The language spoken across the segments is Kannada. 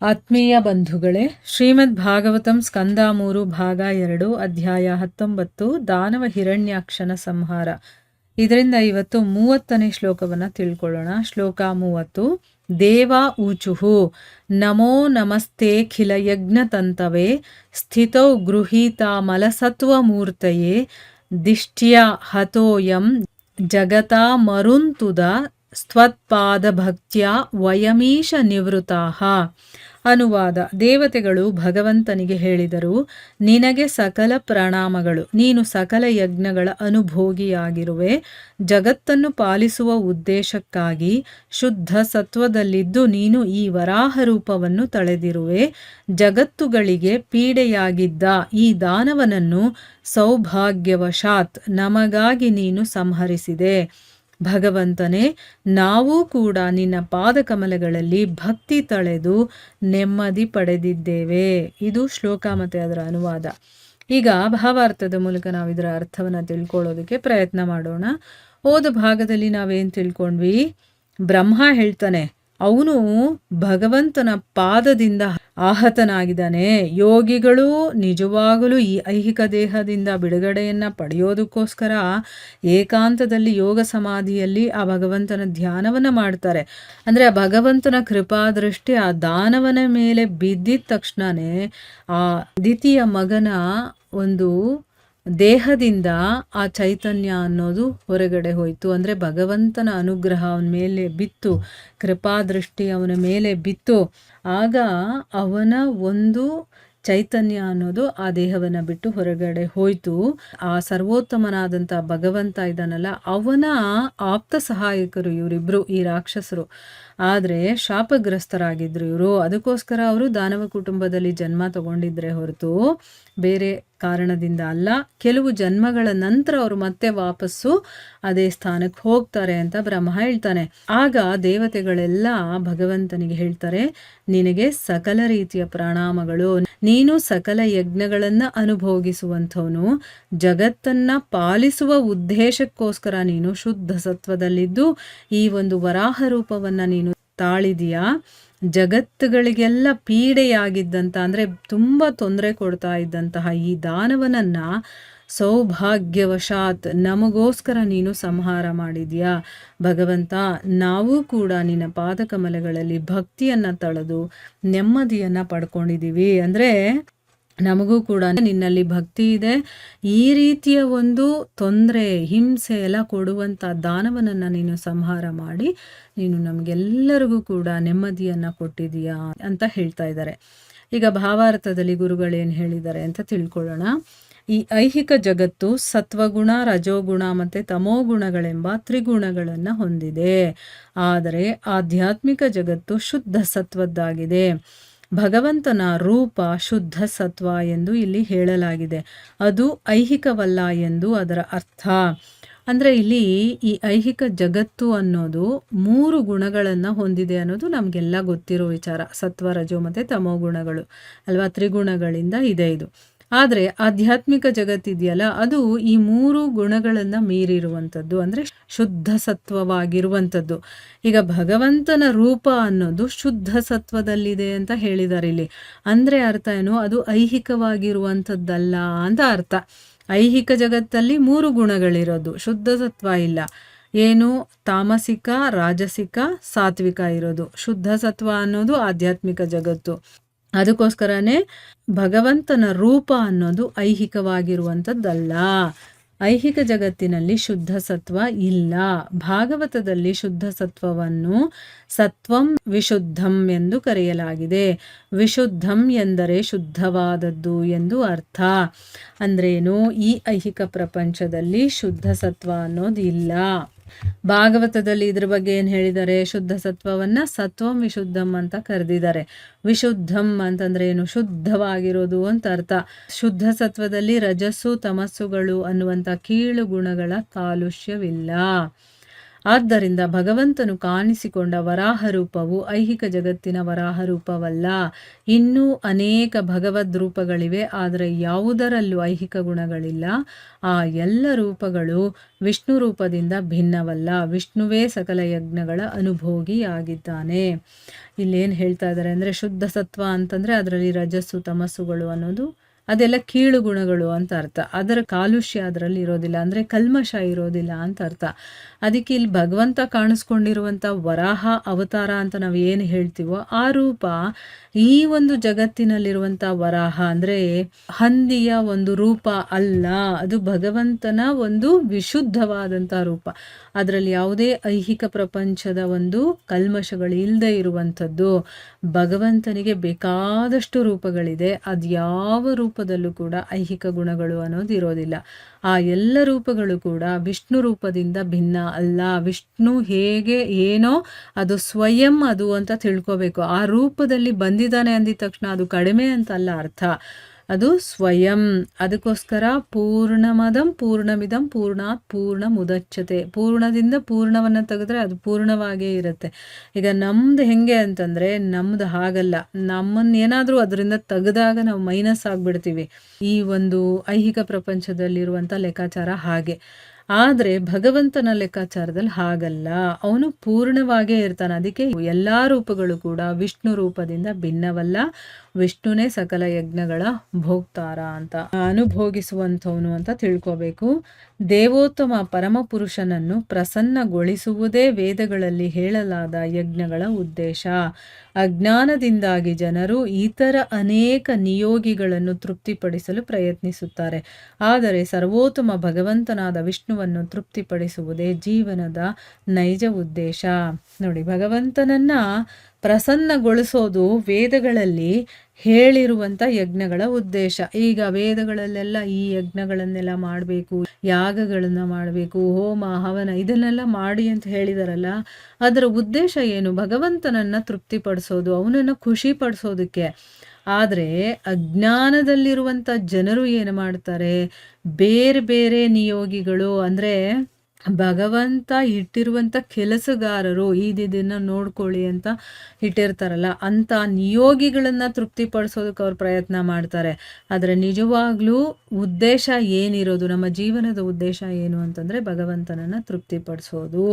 ಆತ್ಮೀಯ ಬಂಧುಗಳೇ, ಶ್ರೀಮದ್ ಭಾಗವತಂ ಸ್ಕಂದ 3 ಭಾಗ 2 ಅಧ್ಯಾಯ 19 ದಾನವ ಹಿರಣ್ಯಾಕ್ಷನ ಸಂಹಾರ. ಇದರಿಂದ ಇವತ್ತು 30ನೇ ಶ್ಲೋಕವನ್ನು ತಿಳ್ಕೊಳ್ಳೋಣ. ಶ್ಲೋಕ 30. ದೇವ ಊಚುಹು ನಮೋ ನಮಸ್ತೆಖಿಲ ಯಜ್ಞತಂತವೇ ಸ್ಥಿತೌ ಗೃಹೀತಾ ಮಲಸತ್ವಮೂರ್ತಯೇ ದಿಷ್ಟ್ಯ ಹತೋಯಂ ಜಗತಾ ಮರುಂತುದ ಸ್ತ್ವತ್ಪಾದ ಭಕ್ತ್ಯ ವಯಮೀಶ ನಿವೃತಾಹ. ಅನುವಾದ. ದೇವತೆಗಳು ಭಗವಂತನಿಗೆ ಹೇಳಿದರು, ನಿನಗೆ ಸಕಲ ಪ್ರಣಾಮಗಳು, ನೀನು ಸಕಲ ಯಜ್ಞಗಳ ಅನುಭೋಗಿಯಾಗಿರುವೆ. ಜಗತ್ತನ್ನು ಪಾಲಿಸುವ ಉದ್ದೇಶಕ್ಕಾಗಿ ಶುದ್ಧ ಸತ್ವದಲ್ಲಿದ್ದು ನೀನು ಈ ವರಾಹ ರೂಪವನ್ನು ತಳೆದಿರುವೆ. ಜಗತ್ತುಗಳಿಗೆ ಪೀಡೆಯಾಗಿದ್ದ ಈ ದಾನವನನ್ನು ಸೌಭಾಗ್ಯವಶಾತ್ ನಮಗಾಗಿ ನೀನು ಸಂಹರಿಸಿದೆ. ಭಗವಂತನೇ, ನಾವೂ ಕೂಡ ನಿನ್ನ ಪಾದಕಮಲಗಳಲ್ಲಿ ಭಕ್ತಿ ತಳೆದು ನೆಮ್ಮದಿ ಪಡೆದಿದ್ದೇವೆ. ಇದು ಶ್ಲೋಕ ಮತ್ತು ಅದರ ಅನುವಾದ. ಈಗ ಭಾವಾರ್ಥದ ಮೂಲಕ ನಾವು ಇದರ ಅರ್ಥವನ್ನು ತಿಳ್ಕೊಳ್ಳೋದಕ್ಕೆ ಪ್ರಯತ್ನ ಮಾಡೋಣ. ಹೋದ ಭಾಗದಲ್ಲಿ ನಾವೇನು ತಿಳ್ಕೊಂಡ್ವಿ? ಬ್ರಹ್ಮ ಹೇಳ್ತಾನೆ, ಅವನು ಭಗವಂತನ ಪಾದದಿಂದ ಆಹತನಾಗಿದ್ದಾನೆ. ಯೋಗಿಗಳು ನಿಜವಾಗಲೂ ಈ ಐಹಿಕ ದೇಹದಿಂದ ಬಿಡುಗಡೆಯನ್ನು ಪಡೆಯೋದಕ್ಕೋಸ್ಕರ ಏಕಾಂತದಲ್ಲಿ ಯೋಗ ಸಮಾಧಿಯಲ್ಲಿ ಆ ಭಗವಂತನ ಧ್ಯಾನವನ್ನು ಮಾಡ್ತಾರೆ. ಅಂದರೆ ಆ ಭಗವಂತನ ಕೃಪಾದೃಷ್ಟಿ ಆ ದಾನವನ ಮೇಲೆ ಬಿದ್ದಿದ ತಕ್ಷಣವೇ ಆ ದ್ವಿತೀಯ ಮಗನ ಒಂದು ದೇಹದಿಂದ ಆ ಚೈತನ್ಯ ಅನ್ನೋದು ಹೊರಗಡೆ ಹೋಯಿತು. ಅಂದರೆ ಭಗವಂತನ ಅನುಗ್ರಹ ಅವನ ಮೇಲೆ ಬಿತ್ತು, ಕೃಪಾದೃಷ್ಟಿ ಅವನ ಮೇಲೆ ಬಿತ್ತು. ಆಗ ಅವನ ಒಂದು ಚೈತನ್ಯ ಅನ್ನೋದು ಆ ದೇಹವನ್ನು ಬಿಟ್ಟು ಹೊರಗಡೆ ಹೋಯಿತು. ಆ ಸರ್ವೋತ್ತಮನಾದಂಥ ಭಗವಂತ ಇದ್ದಾನಲ್ಲ, ಅವನ ಆಪ್ತ ಸಹಾಯಕರು ಇವರಿಬ್ಬರು, ಈ ರಾಕ್ಷಸರು. ಆದರೆ ಶಾಪಗ್ರಸ್ತರಾಗಿದ್ದರು ಇವರು. ಅದಕ್ಕೋಸ್ಕರ ಅವರು ದಾನವ ಕುಟುಂಬದಲ್ಲಿ ಜನ್ಮ ತಗೊಂಡಿದ್ರೆ ಹೊರತು ಬೇರೆ ಕಾರಣದಿಂದ ಅಲ್ಲ. ಕೆಲವು ಜನ್ಮಗಳ ನಂತರ ಅವರು ಮತ್ತೆ ವಾಪಸ್ಸು ಅದೇ ಸ್ಥಾನಕ್ಕೆ ಹೋಗ್ತಾರೆ ಅಂತ ಬ್ರಹ್ಮ ಹೇಳ್ತಾನೆ. ಆಗ ದೇವತೆಗಳೆಲ್ಲ ಭಗವಂತನಿಗೆ ಹೇಳ್ತಾರೆ, ನಿನಗೆ ಸಕಲ ರೀತಿಯ ಪ್ರಣಾಮಗಳು, ನೀನು ಸಕಲ ಯಜ್ಞಗಳನ್ನು ಅನುಭೋಗಿಸುವಂಥವನು. ಜಗತ್ತನ್ನ ಪಾಲಿಸುವ ಉದ್ದೇಶಕ್ಕೋಸ್ಕರ ನೀನು ಶುದ್ಧ ಸತ್ವದಲ್ಲಿದ್ದು ಈ ಒಂದು ವರಾಹ ರೂಪವನ್ನು ನೀನು ತಾಳಿದೀಯಾ. ಜಗತ್ತುಗಳಿಗೆಲ್ಲ ಪೀಡೆಯಾಗಿದ್ದಂಥ, ಅಂದರೆ ತುಂಬ ತೊಂದರೆ ಕೊಡ್ತಾ ಇದ್ದಂತಹ ಈ ದಾನವನನ್ನ ಸೌಭಾಗ್ಯವಶಾತ್ ನಮಗೋಸ್ಕರ ನೀನು ಸಂಹಾರ ಮಾಡಿದ್ಯಾ. ಭಗವಂತ, ನಾವು ಕೂಡ ನಿನ್ನ ಪಾದಕಮಲಗಳಲ್ಲಿ ಭಕ್ತಿಯನ್ನು ತಳೆದು ನೆಮ್ಮದಿಯನ್ನು ಪಡ್ಕೊಂಡಿದ್ದೀವಿ. ಅಂದರೆ ನಮಗೂ ಕೂಡ ನಿನ್ನಲ್ಲಿ ಭಕ್ತಿ ಇದೆ. ಈ ರೀತಿಯ ಒಂದು ತೊಂದರೆ ಹಿಂಸೆ ಎಲ್ಲ ಕೊಡುವಂಥ ದಾನವನನ್ನು ನೀನು ಸಂಹಾರ ಮಾಡಿ ನೀನು ನಮಗೆಲ್ಲರಿಗೂ ಕೂಡ ನೆಮ್ಮದಿಯನ್ನು ಕೊಟ್ಟಿದೀಯಾ ಅಂತ ಹೇಳ್ತಾ ಇದ್ದಾರೆ. ಈಗ ಭಾವಾರ್ಥದಲ್ಲಿ ಗುರುಗಳೇನು ಹೇಳಿದ್ದಾರೆ ಅಂತ ತಿಳ್ಕೊಳ್ಳೋಣ. ಈ ಐಹಿಕ ಜಗತ್ತು ಸತ್ವಗುಣ, ರಜೋಗುಣ ಮತ್ತು ತಮೋಗುಣಗಳೆಂಬ ತ್ರಿಗುಣಗಳನ್ನು ಹೊಂದಿದೆ. ಆದರೆ ಆಧ್ಯಾತ್ಮಿಕ ಜಗತ್ತು ಶುದ್ಧ ಸತ್ವದ್ದಾಗಿದೆ. ಭಗವಂತನ ರೂಪ ಶುದ್ಧ ಸತ್ವ ಎಂದು ಇಲ್ಲಿ ಹೇಳಲಾಗಿದೆ. ಅದು ಐಹಿಕವಲ್ಲ ಎಂದು ಅದರ ಅರ್ಥ. ಅಂದರೆ ಇಲ್ಲಿ ಈ ಐಹಿಕ ಜಗತ್ತು ಅನ್ನೋದು 3 ಗುಣಗಳನ್ನು ಹೊಂದಿದೆ ಅನ್ನೋದು ನಮಗೆಲ್ಲ ಗೊತ್ತಿರೋ ವಿಚಾರ. ಸತ್ವ, ರಜೋ ಮತ್ತು ತಮೋ ಗುಣಗಳು ಅಲ್ವಾ, ತ್ರಿಗುಣಗಳಿಂದ ಇದೆ ಇದು. ಆದರೆ ಆಧ್ಯಾತ್ಮಿಕ ಜಗತ್ತಿದೆಯಲ್ಲ, ಅದು ಈ 3 ಗುಣಗಳನ್ನು ಮೀರಿರುವಂಥದ್ದು, ಅಂದರೆ ಶುದ್ಧ ಸತ್ವವಾಗಿರುವಂಥದ್ದು. ಈಗ ಭಗವಂತನ ರೂಪ ಅನ್ನೋದು ಶುದ್ಧ ಸತ್ವದಲ್ಲಿದೆ ಅಂತ ಹೇಳಿದ್ದಾರೆ ಇಲ್ಲಿ. ಅಂದರೆ ಅರ್ಥ ಏನು? ಅದು ಐಹಿಕವಾಗಿರುವಂಥದ್ದಲ್ಲ ಅಂತ ಅರ್ಥ. ಐಹಿಕ ಜಗತ್ತಲ್ಲಿ 3 ಗುಣಗಳಿರೋದು, ಶುದ್ಧ ಸತ್ವ ಇಲ್ಲ. ಏನು? ತಾಮಸಿಕ, ರಾಜಸಿಕ, ಸಾತ್ವಿಕ ಇರೋದು. ಶುದ್ಧ ಸತ್ವ ಅನ್ನೋದು ಆಧ್ಯಾತ್ಮಿಕ ಜಗತ್ತು. ಅದಕ್ಕೋಸ್ಕರನೇ ಭಗವಂತನ ರೂಪ ಅನ್ನೋದು ಐಹಿಕವಾಗಿರುವಂಥದ್ದಲ್ಲ. ಐಹಿಕ ಜಗತ್ತಿನಲ್ಲಿ ಶುದ್ಧ ಸತ್ವ ಇಲ್ಲ. ಭಾಗವತದಲ್ಲಿ ಶುದ್ಧ ಸತ್ವವನ್ನು ಸತ್ವಂ ವಿಶುದ್ಧಂ ಎಂದು ಕರೆಯಲಾಗಿದೆ. ವಿಶುದ್ಧಂ ಎಂದರೆ ಶುದ್ಧವಾದದ್ದು ಎಂದು ಅರ್ಥ. ಅಂದ್ರೇನು? ಈ ಐಹಿಕ ಪ್ರಪಂಚದಲ್ಲಿ ಶುದ್ಧ ಸತ್ವ ಅನ್ನೋದು ಇಲ್ಲ. ಭಾಗವತದಲ್ಲಿ ಇದ್ರ ಬಗ್ಗೆ ಏನು ಹೇಳಿದ್ದಾರೆ? ಶುದ್ಧ ಸತ್ವವನ್ನು ಸತ್ವಂ ವಿಶುದ್ಧಂ ಅಂತ ಕರೆದಿದ್ದಾರೆ. ವಿಶುದ್ಧಂ ಅಂತಂದ್ರೆ ಏನು? ಶುದ್ಧವಾಗಿರೋದು ಅಂತ ಅರ್ಥ. ಶುದ್ಧ ಸತ್ವದಲ್ಲಿ ರಜಸ್ಸು ತಮಸ್ಸುಗಳು ಅನ್ನುವಂಥ ಕೀಳು ಗುಣಗಳ ಕಾಲುಷ್ಯವಿಲ್ಲ. ಆದ್ದರಿಂದ ಭಗವಂತನು ಕಾಣಿಸಿಕೊಂಡ ವರಾಹ ರೂಪವು ಐಹಿಕ ಜಗತ್ತಿನ ವರಾಹ ರೂಪವಲ್ಲ. ಇನ್ನೂ ಅನೇಕ ಭಗವದ್ ರೂಪಗಳಿವೆ, ಆದರೆ ಯಾವುದರಲ್ಲೂ ಐಹಿಕ ಗುಣಗಳಿಲ್ಲ. ಆ ಎಲ್ಲ ರೂಪಗಳು ವಿಷ್ಣು ರೂಪದಿಂದ ಭಿನ್ನವಲ್ಲ. ವಿಷ್ಣುವೇ ಸಕಲ ಯಜ್ಞಗಳ ಅನುಭೋಗಿಯಾಗಿದ್ದಾನೆ. ಇಲ್ಲೇನು ಹೇಳ್ತಾ ಇದ್ದಾರೆ ಅಂದರೆ, ಶುದ್ಧ ಸತ್ವ ಅಂತಂದರೆ ಅದರಲ್ಲಿ ರಜಸ್ಸು ತಮಸ್ಸುಗಳು ಅನ್ನೋದು ಅದೆಲ್ಲ ಕೀಳು ಗುಣಗಳು ಅಂತ ಅರ್ಥ. ಅದರ ಕಾಲುಷ್ಯ ಅದರಲ್ಲಿ ಇರೋದಿಲ್ಲ, ಅಂದರೆ ಕಲ್ಮಶ ಇರೋದಿಲ್ಲ ಅಂತ ಅರ್ಥ. ಅದಕ್ಕೆ ಇಲ್ಲಿ ಭಗವಂತ ಕಾಣಿಸ್ಕೊಂಡಿರುವಂಥ ವರಾಹ ಅವತಾರ ಅಂತ ನಾವು ಏನು ಹೇಳ್ತೀವೋ ಆ ರೂಪ ಈ ಒಂದು ಜಗತ್ತಿನಲ್ಲಿರುವಂಥ ವರಾಹ ಅಂದರೆ ಹಂದಿಯ ಒಂದು ರೂಪ ಅಲ್ಲ. ಅದು ಭಗವಂತನ ಒಂದು ವಿಶುದ್ಧವಾದಂಥ ರೂಪ. ಅದರಲ್ಲಿ ಯಾವುದೇ ಐಹಿಕ ಪ್ರಪಂಚದ ಒಂದು ಕಲ್ಮಶಗಳು ಇಲ್ಲದೆ ಇರುವಂಥದ್ದು. ಭಗವಂತನಿಗೆ ಬೇಕಾದಷ್ಟು ರೂಪಗಳಿದೆ. ಅದು ಯಾವ ರೂಪದಲ್ಲೂ ಕೂಡ ಐಹಿಕ ಗುಣಗಳು ಅನ್ನೋದು ಇರೋದಿಲ್ಲ. ಆ ಎಲ್ಲ ರೂಪಗಳು ಕೂಡ ವಿಷ್ಣು ರೂಪದಿಂದ ಭಿನ್ನ ಅಲ್ಲ. ವಿಷ್ಣು ಹೇಗೆ ಏನೋ ಅದು ಸ್ವಯಂ ಅದು ಅಂತ ತಿಳ್ಕೋಬೇಕು. ಆ ರೂಪದಲ್ಲಿ ಬಂದಿದ್ದಾನೆ ಅಂದಿದ ತಕ್ಷಣ ಅದು ಕಡಿಮೆ ಅಂತಲ್ಲ ಅರ್ಥ, ಅದು ಸ್ವಯಂ. ಅದಕ್ಕೋಸ್ಕರ ಪೂರ್ಣಮದಂ ಪೂರ್ಣಮಿದಂ ಪೂರ್ಣಾತ್ ಪೂರ್ಣ ಮುದಚ್ಯತೆ. ಪೂರ್ಣದಿಂದ ಪೂರ್ಣವನ್ನು ತೆಗೆದ್ರೆ ಅದು ಪೂರ್ಣವಾಗೇ ಇರುತ್ತೆ. ಈಗ ನಮ್ದು ಹೆಂಗೆ ಅಂತಂದರೆ, ನಮ್ದು ಹಾಗಲ್ಲ. ನಮ್ಮನ್ನು ಏನಾದರೂ ಅದರಿಂದ ತೆಗೆದಾಗ ನಾವು ಮೈನಸ್ ಆಗಿಬಿಡ್ತೀವಿ. ಈ ಒಂದು ಐಹಿಕ ಪ್ರಪಂಚದಲ್ಲಿರುವಂಥ ಲೆಕ್ಕಾಚಾರ ಹಾಗೆ. ಆದರೆ ಭಗವಂತನ ಲೆಕ್ಕಾಚಾರದಲ್ಲಿ ಹಾಗಲ್ಲ, ಅವನು ಪೂರ್ಣವಾಗೇ ಇರ್ತಾನೆ. ಅದಕ್ಕೆ ಎಲ್ಲ ರೂಪಗಳು ಕೂಡ ವಿಷ್ಣು ರೂಪದಿಂದ ಭಿನ್ನವಲ್ಲ. ವಿಷ್ಣುನೇ ಸಕಲ ಯಜ್ಞಗಳ ಭೋಕ್ತಾರ ಅಂತ, ಅನುಭೋಗಿಸುವಂಥವನು ಅಂತ ತಿಳ್ಕೋಬೇಕು. ದೇವೋತ್ತಮ ಪರಮಪುರುಷನನ್ನು ಪ್ರಸನ್ನಗೊಳಿಸುವುದೇ ವೇದಗಳಲ್ಲಿ ಹೇಳಲಾದ ಯಜ್ಞಗಳ ಉದ್ದೇಶ. ಅಜ್ಞಾನದಿಂದಾಗಿ ಜನರು ಇತರ ಅನೇಕ ನಿಯೋಗಿಗಳನ್ನು ತೃಪ್ತಿಪಡಿಸಲು ಪ್ರಯತ್ನಿಸುತ್ತಾರೆ. ಆದರೆ ಸರ್ವೋತ್ತಮ ಭಗವಂತನಾದ ವಿಷ್ಣುವನ್ನು ತೃಪ್ತಿಪಡಿಸುವುದೇ ಜೀವನದ ನೈಜ ಉದ್ದೇಶ. ನೋಡಿ, ಭಗವಂತನನ್ನ ಪ್ರಸನ್ನಗೊಳಿಸೋದು ವೇದಗಳಲ್ಲಿ ಹೇಳಿರುವಂಥ ಯಜ್ಞಗಳ ಉದ್ದೇಶ. ಈಗ ವೇದಗಳಲ್ಲೆಲ್ಲ ಈ ಯಜ್ಞಗಳನ್ನೆಲ್ಲ ಮಾಡಬೇಕು, ಯಾಗಗಳನ್ನ ಮಾಡಬೇಕು, ಹೋಮ ಹವನ ಇದನ್ನೆಲ್ಲ ಮಾಡಿ ಅಂತ ಹೇಳಿದಾರಲ್ಲ, ಅದರ ಉದ್ದೇಶ ಏನು? ಭಗವಂತನನ್ನ ತೃಪ್ತಿಪಡಿಸೋದು, ಅವನನ್ನು ಖುಷಿ ಪಡಿಸೋದಕ್ಕೆ. ಆದರೆ ಅಜ್ಞಾನದಲ್ಲಿರುವಂಥ ಜನರು ಏನು ಮಾಡ್ತಾರೆ, ಬೇರೆ ಬೇರೆ ನಿಯೋಗಿಗಳು ಅಂದರೆ ಭಗವಂತ ಇಟ್ಟಿರುವಂಥ ಕೆಲಸಗಾರರು, ಇದನ್ನು ನೋಡ್ಕೊಳ್ಳಿ ಅಂತ ಇಟ್ಟಿರ್ತಾರಲ್ಲ, ಅಂಥ ನಿಯೋಗಿಗಳನ್ನು ತೃಪ್ತಿಪಡಿಸೋದಕ್ಕೆ ಅವ್ರು ಪ್ರಯತ್ನ ಮಾಡ್ತಾರೆ. ಆದರೆ ನಿಜವಾಗ್ಲೂ ಉದ್ದೇಶ ಏನಿರೋದು, ನಮ್ಮ ಜೀವನದ ಉದ್ದೇಶ ಏನು ಅಂತಂದರೆ ಭಗವಂತನನ್ನು ತೃಪ್ತಿಪಡಿಸೋದು.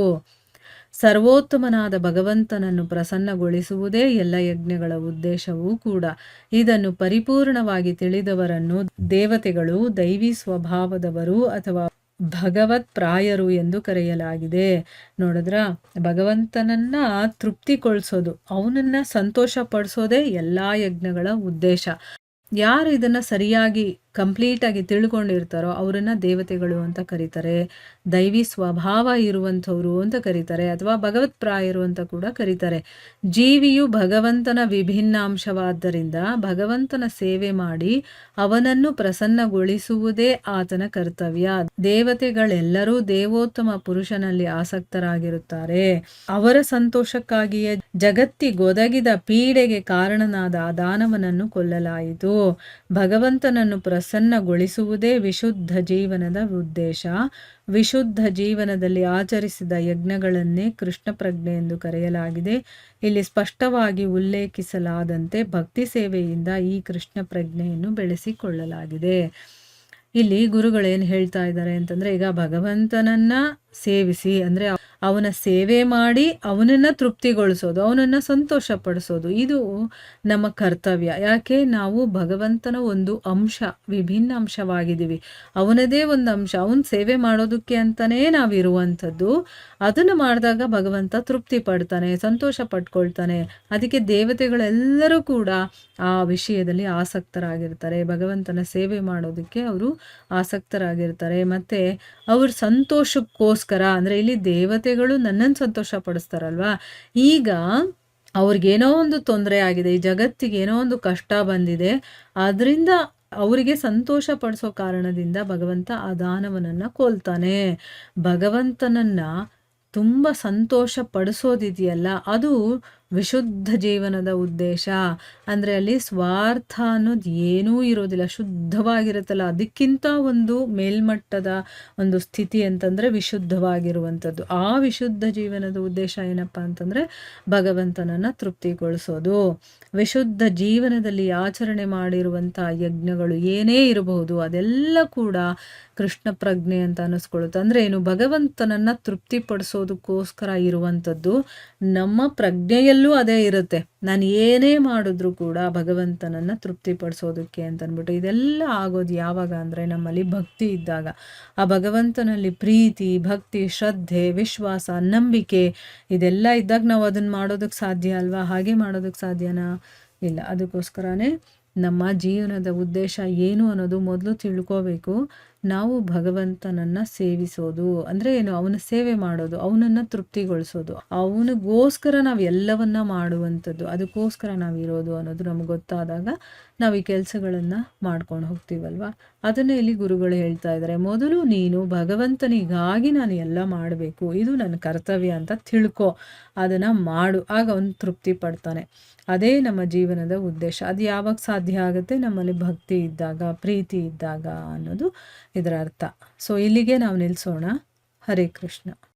ಸರ್ವೋತ್ತಮನಾದ ಭಗವಂತನನ್ನು ಪ್ರಸನ್ನಗೊಳಿಸುವುದೇ ಎಲ್ಲ ಯಜ್ಞಗಳ ಉದ್ದೇಶವೂ ಕೂಡ. ಇದನ್ನು ಪರಿಪೂರ್ಣವಾಗಿ ತಿಳಿದವರನ್ನು ದೇವತೆಗಳು ದೈವಿ ಸ್ವಭಾವದವರು ಅಥವಾ ಭಗವತ್ ಪ್ರಾಯರು ಎಂದು ಕರೆಯಲಾಗಿದೆ. ನೋಡಿದ್ರ, ಭಗವಂತನನ್ನ ತೃಪ್ತಿಗೊಳಿಸೋದು, ಅವನನ್ನ ಸಂತೋಷ ಪಡಿಸೋದೇ ಎಲ್ಲ ಯಜ್ಞಗಳ ಉದ್ದೇಶ. ಯಾರು ಇದನ್ನ ಸರಿಯಾಗಿ ಕಂಪ್ಲೀಟಾಗಿ ತಿಳ್ಕೊಂಡಿರ್ತಾರೋ ಅವರನ್ನ ದೇವತೆಗಳು ಅಂತ ಕರೀತಾರೆ, ದೈವಿ ಸ್ವಭಾವ ಇರುವಂಥವ್ರು ಅಂತ ಕರೀತಾರೆ, ಅಥವಾ ಭಗವತ್ ಪ್ರಾಯರು ಅಂತ ಕೂಡ ಕರೀತಾರೆ. ಜೀವಿಯು ಭಗವಂತನ ವಿಭಿನ್ನಾಂಶವಾದ್ದರಿಂದ ಭಗವಂತನ ಸೇವೆ ಮಾಡಿ ಅವನನ್ನು ಪ್ರಸನ್ನಗೊಳಿಸುವುದೇ ಆತನ ಕರ್ತವ್ಯ. ದೇವತೆಗಳೆಲ್ಲರೂ ದೇವೋತ್ತಮ ಪುರುಷನಲ್ಲಿ ಆಸಕ್ತರಾಗಿರುತ್ತಾರೆ. ಅವರ ಸಂತೋಷಕ್ಕಾಗಿಯೇ ಜಗತ್ತಿಗೊದಗಿದ ಪೀಡೆಗೆ ಕಾರಣನಾದ ಆ ದಾನವನನ್ನು ಕೊಲ್ಲಲಾಯಿತು. ಭಗವಂತನನ್ನು ಪ್ರಸನ್ನಗೊಳಿಸುವುದೇ ವಿಶುದ್ಧ ಜೀವನದ ಉದ್ದೇಶ. ವಿಶುದ್ಧ ಜೀವನದಲ್ಲಿ ಆಚರಿಸಿದ ಯಜ್ಞಗಳನ್ನೇ ಕೃಷ್ಣ ಪ್ರಜ್ಞೆ ಎಂದು ಕರೆಯಲಾಗಿದೆ. ಇಲ್ಲಿ ಸ್ಪಷ್ಟವಾಗಿ ಉಲ್ಲೇಖಿಸಲಾದಂತೆ ಭಕ್ತಿ ಸೇವೆಯಿಂದ ಈ ಕೃಷ್ಣ ಪ್ರಜ್ಞೆಯನ್ನು ಬೆಳೆಸಿಕೊಳ್ಳಲಾಗಿದೆ. ಇಲ್ಲಿ ಗುರುಗಳೇನು ಹೇಳ್ತಾ ಇದ್ದಾರೆ ಅಂತಂದರೆ, ಈಗ ಭಗವಂತನನ್ನ ಸೇವಿಸಿ ಅಂದರೆ ಅವನ ಸೇವೆ ಮಾಡಿ ಅವನನ್ನು ತೃಪ್ತಿಗೊಳಿಸೋದು, ಅವನನ್ನು ಸಂತೋಷ ಪಡಿಸೋದು, ಇದು ನಮ್ಮ ಕರ್ತವ್ಯ. ಯಾಕೆ? ನಾವು ಭಗವಂತನ ಒಂದು ಅಂಶ, ವಿಭಿನ್ನ ಅಂಶವಾಗಿದ್ದೀವಿ. ಅವನದೇ ಒಂದು ಅಂಶ, ಅವನ ಸೇವೆ ಮಾಡೋದಕ್ಕೆ ಅಂತಲೇ ನಾವಿರುವಂಥದ್ದು. ಅದನ್ನು ಮಾಡಿದಾಗ ಭಗವಂತ ತೃಪ್ತಿ ಪಡ್ತಾನೆ, ಸಂತೋಷ ಪಡ್ಕೊಳ್ತಾನೆ. ಅದಕ್ಕೆ ದೇವತೆಗಳೆಲ್ಲರೂ ಕೂಡ ಆ ವಿಷಯದಲ್ಲಿ ಆಸಕ್ತರಾಗಿರ್ತಾರೆ. ಭಗವಂತನ ಸೇವೆ ಮಾಡೋದಕ್ಕೆ ಅವರು ಆಸಕ್ತರಾಗಿರ್ತಾರೆ. ಮತ್ತು ಅವ್ರ ಸಂತೋಷಕ್ಕೋಸ್ಕರ ಅಂದರೆ ಇಲ್ಲಿ ದೇವತೆಗಳು ನನ್ನನ್ನು ಸಂತೋಷ ಪಡಿಸ್ತಾರಲ್ವಾ, ಈಗ ಅವ್ರಿಗೇನೋ ಒಂದು ತೊಂದರೆ ಆಗಿದೆ, ಈ ಜಗತ್ತಿಗೆ ಏನೋ ಒಂದು ಕಷ್ಟ ಬಂದಿದೆ, ಅದರಿಂದ ಅವರಿಗೆ ಸಂತೋಷ ಪಡಿಸೋ ಕಾರಣದಿಂದ ಭಗವಂತ ಆ ದಾನವನನ್ನು ಕೊಲ್ತಾನೆ. ಭಗವಂತನನ್ನು ತುಂಬ ಸಂತೋಷ ಪಡಿಸೋದಿದೆಯಲ್ಲ, ಅದು ವಿಶುದ್ಧ ಜೀವನದ ಉದ್ದೇಶ ಅಂದರೆ ಅಲ್ಲಿ ಸ್ವಾರ್ಥ ಅನ್ನೋದು ಏನೂ ಇರೋದಿಲ್ಲ, ಶುದ್ಧವಾಗಿರುತ್ತಲ್ಲ. ಅದಕ್ಕಿಂತ ಒಂದು ಮೇಲ್ಮಟ್ಟದ ಒಂದು ಸ್ಥಿತಿ ಅಂತಂದರೆ ವಿಶುದ್ಧವಾಗಿರುವಂಥದ್ದು. ಆ ವಿಶುದ್ಧ ಜೀವನದ ಉದ್ದೇಶ ಏನಪ್ಪ ಅಂತಂದರೆ ಭಗವಂತನನ್ನು ತೃಪ್ತಿಗೊಳಿಸೋದು. ವಿಶುದ್ಧ ಜೀವನದಲ್ಲಿ ಆಚರಣೆ ಮಾಡಿರುವಂಥ ಯಜ್ಞಗಳು ಏನೇ ಇರಬಹುದು ಅದೆಲ್ಲ ಕೂಡ ಕೃಷ್ಣ ಪ್ರಜ್ಞೆ ಅಂತ ಅನ್ನಿಸ್ಕೊಳ್ಳುತ್ತೆ. ಅಂದರೆ ಏನು, ಭಗವಂತನನ್ನು ತೃಪ್ತಿಪಡಿಸೋದಕ್ಕೋಸ್ಕರ ಇರುವಂಥದ್ದು. ನಮ್ಮ ಪ್ರಜ್ಞೆಯಲ್ಲೂ ಅದೇ ಇರುತ್ತೆ, ನಾನು ಏನೇ ಮಾಡಿದ್ರೂ ಕೂಡ ಭಗವಂತನನ್ನು ತೃಪ್ತಿಪಡಿಸೋದಕ್ಕೆ ಅಂತ ಅಂದ್ಬಿಟ್ಟು. ಇದೆಲ್ಲ ಆಗೋದು ಯಾವಾಗ ಅಂದರೆ ನಮ್ಮಲ್ಲಿ ಭಕ್ತಿ ಇದ್ದಾಗ. ಆ ಭಗವಂತನಲ್ಲಿ ಪ್ರೀತಿ, ಭಕ್ತಿ, ಶ್ರದ್ಧೆ, ವಿಶ್ವಾಸ, ನಂಬಿಕೆ ಇದೆಲ್ಲ ಇದ್ದಾಗ ನಾವು ಅದನ್ನು ಮಾಡೋದಕ್ಕೆ ಸಾಧ್ಯ ಅಲ್ವಾ? ಹಾಗೆ ಮಾಡೋದಕ್ಕೆ ಸಾಧ್ಯನಾ? ಇಲ್ಲ. ಅದಕ್ಕೋಸ್ಕರನೇ ನಮ್ಮ ಜೀವನದ ಉದ್ದೇಶ ಏನು ಅನ್ನೋದು ಮೊದಲು ತಿಳ್ಕೋಬೇಕು. ನಾವು ಭಗವಂತನನ್ನು ಸೇವಿಸೋದು ಅಂದರೆ ಏನು, ಅವನ ಸೇವೆ ಮಾಡೋದು, ಅವನನ್ನು ತೃಪ್ತಿಗೊಳಿಸೋದು, ಅವನಿಗೋಸ್ಕರ ನಾವು ಎಲ್ಲವನ್ನ ಮಾಡುವಂಥದ್ದು, ಅದಕ್ಕೋಸ್ಕರ ನಾವು ಇರೋದು ಅನ್ನೋದು ನಮ್ಗೆ ಗೊತ್ತಾದಾಗ ನಾವು ಈ ಕೆಲಸಗಳನ್ನು ಮಾಡ್ಕೊಂಡು ಹೋಗ್ತೀವಲ್ವ. ಅದನ್ನೇ ಇಲ್ಲಿ ಗುರುಗಳು ಹೇಳ್ತಾ ಇದ್ದಾರೆ, ಮೊದಲು ನೀನು ಭಗವಂತನಿಗಾಗಿ ನಾನು ಎಲ್ಲ ಮಾಡಬೇಕು, ಇದು ನನ್ನ ಕರ್ತವ್ಯ ಅಂತ ತಿಳ್ಕೊ, ಅದನ್ನು ಮಾಡು, ಆಗ ಅವನು ತೃಪ್ತಿ ಪಡ್ತಾನೆ. ಅದೇ ನಮ್ಮ ಜೀವನದ ಉದ್ದೇಶ. ಅದು ಯಾವಾಗ ಸಾಧ್ಯ ಆಗುತ್ತೆ? ನಮ್ಮಲ್ಲಿ ಭಕ್ತಿ ಇದ್ದಾಗ, ಪ್ರೀತಿ ಇದ್ದಾಗ ಅನ್ನೋದು ಇದರ ಅರ್ಥ. ಸೊ ಇಲ್ಲಿಗೆ ನಾವು ನಿಲ್ಲಿಸೋಣ. ಹರೇ ಕೃಷ್ಣ.